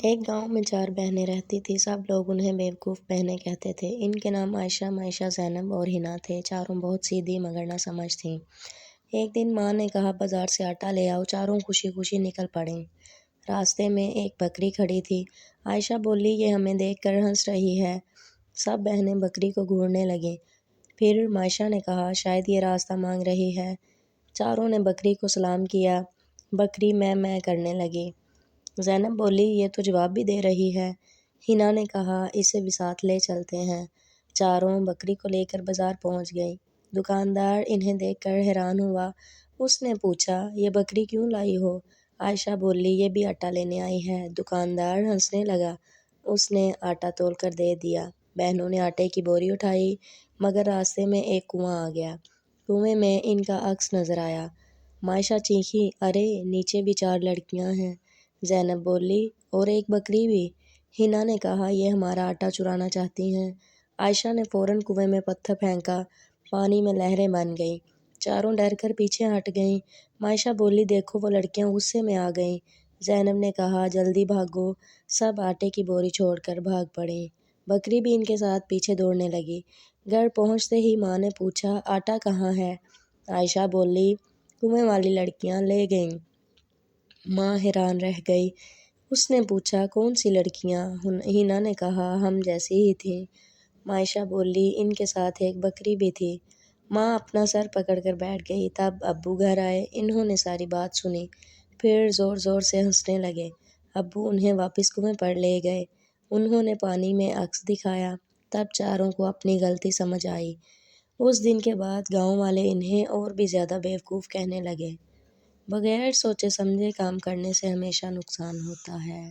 ایک گاؤں میں 4 بہنیں رہتی تھیں۔ سب لوگ انہیں بیوقوف بہنیں کہتے تھے۔ ان کے نام عائشہ، معیشہ، زینب اور حنا تھے۔ چاروں بہت سیدھی مگر نہ سمجھ تھیں۔ ایک دن ماں نے کہا بازار سے آٹا لے آؤ۔ چاروں خوشی خوشی نکل پڑیں۔ راستے میں ایک بکری کھڑی تھی۔ عائشہ بولی یہ ہمیں دیکھ کر ہنس رہی ہے۔ سب بہنیں بکری کو گھورنے لگیں۔ پھر معیشہ نے کہا شاید یہ راستہ مانگ رہی ہے۔ چاروں نے بکری کو سلام کیا۔ بکری میں کرنے لگی۔ زینب بولی یہ تو جواب بھی دے رہی ہے۔ حنا نے کہا اسے بھی ساتھ لے چلتے ہیں۔ چاروں بکری کو لے کر بازار پہنچ گئیں۔ دکاندار انہیں دیکھ کر حیران ہوا۔ اس نے پوچھا یہ بکری کیوں لائی ہو؟ عائشہ بولی یہ بھی آٹا لینے آئی ہے۔ دکاندار ہنسنے لگا۔ اس نے آٹا تول کر دے دیا۔ بہنوں نے آٹے کی بوری اٹھائی مگر راستے میں ایک کنواں آ گیا۔ کنویں میں ان کا عکس نظر آیا۔ معیشہ چیخی ارے نیچے بھی 4 لڑکیاں ہیں۔ زینب بولی اور ایک بکری بھی؟ حنا نے کہا یہ ہمارا آٹا چرانا چاہتی ہیں۔ عائشہ نے فوراً کنویں میں پتھر پھینکا۔ پانی میں لہریں بن گئیں۔ چاروں ڈر کر پیچھے ہٹ گئیں۔ معیشہ بولی دیکھو وہ لڑکیاں غصے میں آ گئیں۔ زینب نے کہا جلدی بھاگو۔ سب آٹے کی بوری چھوڑ کر بھاگ پڑیں۔ بکری بھی ان کے ساتھ پیچھے دوڑنے لگی۔ گھر پہنچتے ہی ماں نے پوچھا آٹا کہاں ہے؟ عائشہ بولی کنویں والی لڑکیاں لے گئیں۔ ماں حیران رہ گئی۔ اس نے پوچھا کون سی لڑکیاں؟ حنا نے کہا ہم جیسی ہی تھیں۔ معیشہ بولی ان کے ساتھ ایک بکری بھی تھی۔ ماں اپنا سر پکڑ کر بیٹھ گئی۔ تب ابو گھر آئے۔ انہوں نے ساری بات سنی۔ پھر زور زور سے ہنسنے لگے۔ ابو انہیں واپس کنویں پر لے گئے۔ انہوں نے پانی میں عکس دکھایا۔ تب چاروں کو اپنی غلطی سمجھ آئی۔ اس دن کے بعد گاؤں والے انہیں اور بھی زیادہ بیوقوف کہنے لگے۔ بغیر سوچے سمجھے کام کرنے سے ہمیشہ نقصان ہوتا ہے۔